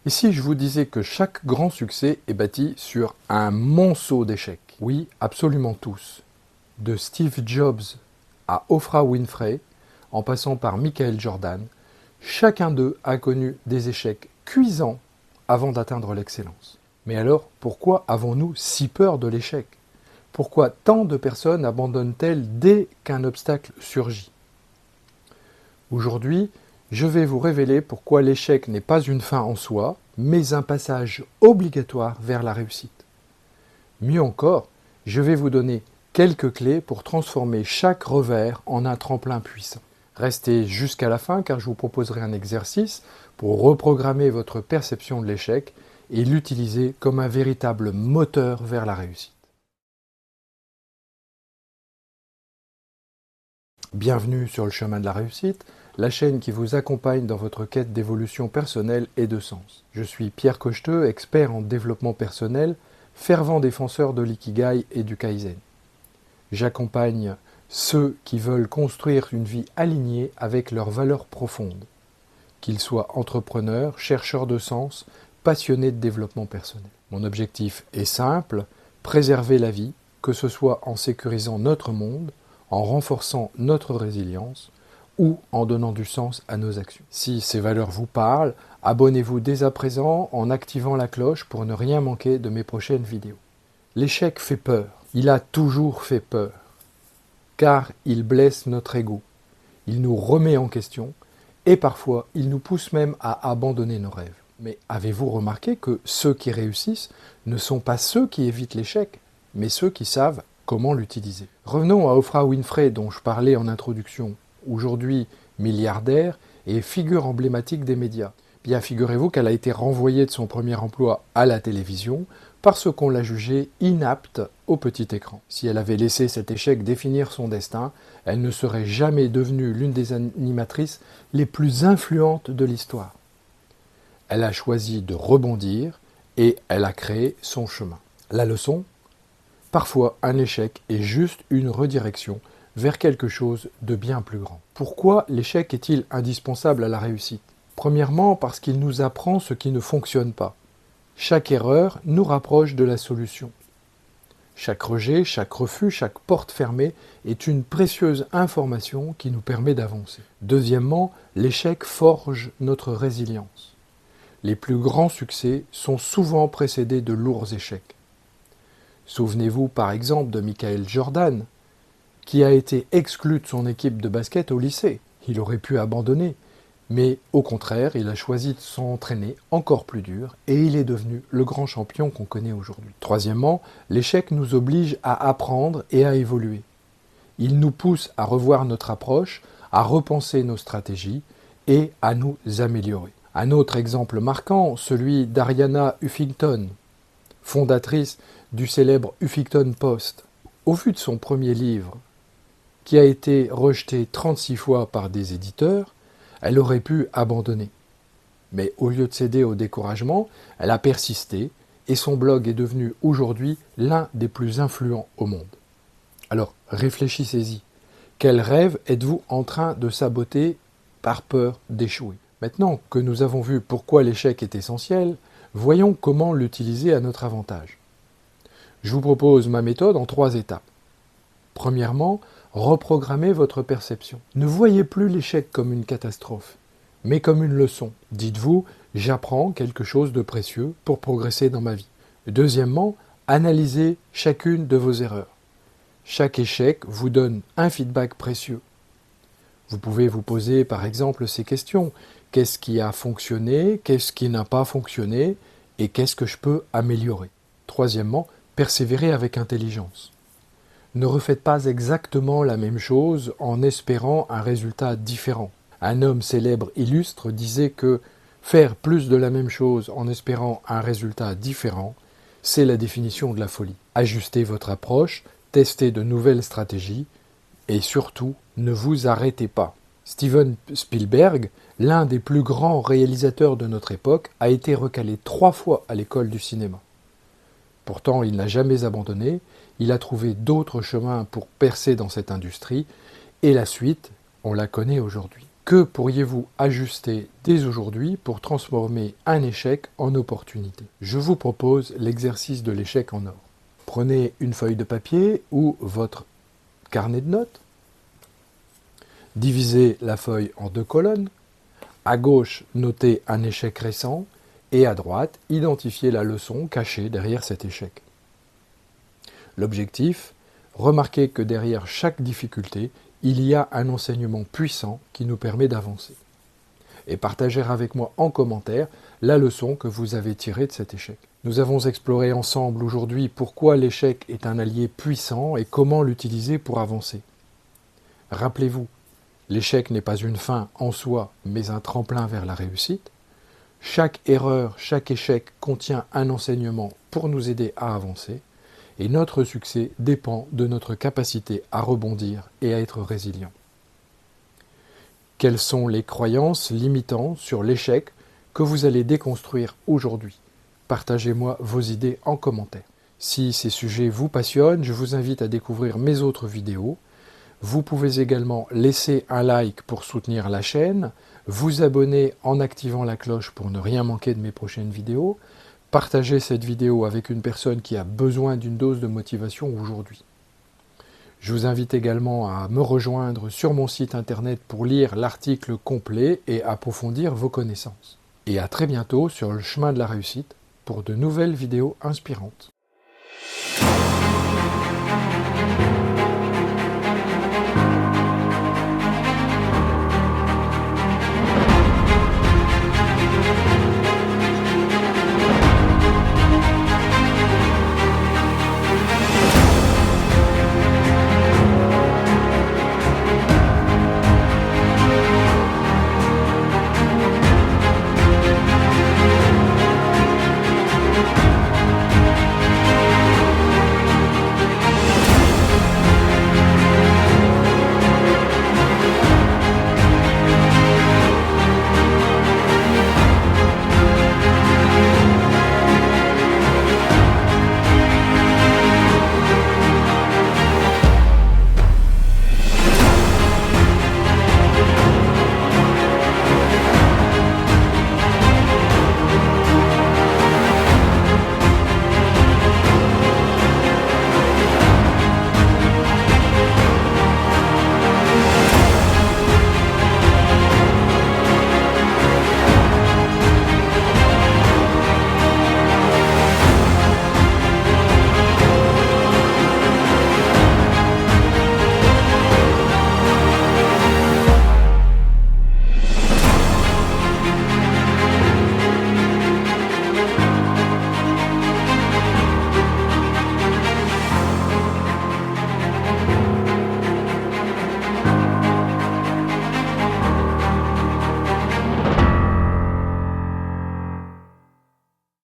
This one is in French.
Et si je vous disais que chaque grand succès est bâti sur un monceau d'échecs? Oui, absolument tous. De Steve Jobs à Oprah Winfrey, en passant par Michael Jordan, chacun d'eux a connu des échecs cuisants avant d'atteindre l'excellence. Mais alors, pourquoi avons-nous si peur de l'échec? Pourquoi tant de personnes abandonnent-elles dès qu'un obstacle surgit? Aujourd'hui, je vais vous révéler pourquoi l'échec n'est pas une fin en soi, mais un passage obligatoire vers la réussite. Mieux encore, je vais vous donner quelques clés pour transformer chaque revers en un tremplin puissant. Restez jusqu'à la fin car je vous proposerai un exercice pour reprogrammer votre perception de l'échec et l'utiliser comme un véritable moteur vers la réussite. Bienvenue sur le chemin de la réussite, la chaîne qui vous accompagne dans votre quête d'évolution personnelle et de sens. Je suis Pierre Cocheteux, expert en développement personnel, fervent défenseur de l'ikigai et du kaizen. J'accompagne ceux qui veulent construire une vie alignée avec leurs valeurs profondes, qu'ils soient entrepreneurs, chercheurs de sens, passionnés de développement personnel. Mon objectif est simple, préserver la vie, que ce soit en sécurisant notre monde, en renforçant notre résilience ou en donnant du sens à nos actions. Si ces valeurs vous parlent, abonnez-vous dès à présent en activant la cloche pour ne rien manquer de mes prochaines vidéos. L'échec fait peur, il a toujours fait peur, car il blesse notre ego, il nous remet en question et parfois il nous pousse même à abandonner nos rêves. Mais avez-vous remarqué que ceux qui réussissent ne sont pas ceux qui évitent l'échec, mais ceux qui savent comment l'utiliser? Revenons à Oprah Winfrey dont je parlais en introduction, aujourd'hui milliardaire et figure emblématique des médias. Bien, figurez-vous qu'elle a été renvoyée de son premier emploi à la télévision parce qu'on l'a jugée inapte au petit écran. Si elle avait laissé cet échec définir son destin, elle ne serait jamais devenue l'une des animatrices les plus influentes de l'histoire. Elle a choisi de rebondir et elle a créé son chemin. La leçon? Parfois, un échec est juste une redirection vers quelque chose de bien plus grand. Pourquoi l'échec est-il indispensable à la réussite? Premièrement, parce qu'il nous apprend ce qui ne fonctionne pas. Chaque erreur nous rapproche de la solution. Chaque rejet, chaque refus, chaque porte fermée est une précieuse information qui nous permet d'avancer. Deuxièmement, l'échec forge notre résilience. Les plus grands succès sont souvent précédés de lourds échecs. Souvenez-vous par exemple de Michael Jordan, qui a été exclu de son équipe de basket au lycée. Il aurait pu abandonner, mais au contraire, il a choisi de s'entraîner encore plus dur et il est devenu le grand champion qu'on connaît aujourd'hui. Troisièmement, l'échec nous oblige à apprendre et à évoluer. Il nous pousse à revoir notre approche, à repenser nos stratégies et à nous améliorer. Un autre exemple marquant, celui d'Arianna Huffington, fondatrice du célèbre Huffington Post. Au vu de son premier livre, qui a été rejeté 36 fois par des éditeurs, elle aurait pu abandonner. Mais au lieu de céder au découragement, elle a persisté et son blog est devenu aujourd'hui l'un des plus influents au monde. Alors réfléchissez-y. Quel rêve êtes-vous en train de saboter par peur d'échouer? Maintenant que nous avons vu pourquoi l'échec est essentiel, voyons comment l'utiliser à notre avantage. Je vous propose ma méthode en 3 étapes. Premièrement, reprogrammez votre perception. Ne voyez plus l'échec comme une catastrophe, mais comme une leçon. Dites-vous, j'apprends quelque chose de précieux pour progresser dans ma vie. Deuxièmement, analysez chacune de vos erreurs. Chaque échec vous donne un feedback précieux. Vous pouvez vous poser par exemple ces questions. Qu'est-ce qui a fonctionné? Qu'est-ce qui n'a pas fonctionné? Et qu'est-ce que je peux améliorer? Troisièmement, persévérez avec intelligence. Ne refaites pas exactement la même chose en espérant un résultat différent. Un homme célèbre illustre disait que faire plus de la même chose en espérant un résultat différent, c'est la définition de la folie. Ajustez votre approche, testez de nouvelles stratégies et surtout, ne vous arrêtez pas. Steven Spielberg, l'un des plus grands réalisateurs de notre époque, a été recalé 3 fois à l'école du cinéma. Pourtant, il n'a jamais abandonné, il a trouvé d'autres chemins pour percer dans cette industrie, et la suite, on la connaît aujourd'hui. Que pourriez-vous ajuster dès aujourd'hui pour transformer un échec en opportunité? Je vous propose l'exercice de l'échec en or. Prenez une feuille de papier ou votre carnet de notes. Divisez la feuille en 2 colonnes. À gauche, notez un échec récent et à droite, identifiez la leçon cachée derrière cet échec. L'objectif, remarquez que derrière chaque difficulté, il y a un enseignement puissant qui nous permet d'avancer. Et partagez avec moi en commentaire la leçon que vous avez tirée de cet échec. Nous avons exploré ensemble aujourd'hui pourquoi l'échec est un allié puissant et comment l'utiliser pour avancer. Rappelez-vous, l'échec n'est pas une fin en soi, mais un tremplin vers la réussite. Chaque erreur, chaque échec contient un enseignement pour nous aider à avancer. Et notre succès dépend de notre capacité à rebondir et à être résilient. Quelles sont les croyances limitantes sur l'échec que vous allez déconstruire aujourd'hui? Partagez-moi vos idées en commentaire. Si ces sujets vous passionnent, je vous invite à découvrir mes autres vidéos. Vous pouvez également laisser un like pour soutenir la chaîne, vous abonner en activant la cloche pour ne rien manquer de mes prochaines vidéos, partager cette vidéo avec une personne qui a besoin d'une dose de motivation aujourd'hui. Je vous invite également à me rejoindre sur mon site internet pour lire l'article complet et approfondir vos connaissances. Et à très bientôt sur le chemin de la réussite pour de nouvelles vidéos inspirantes.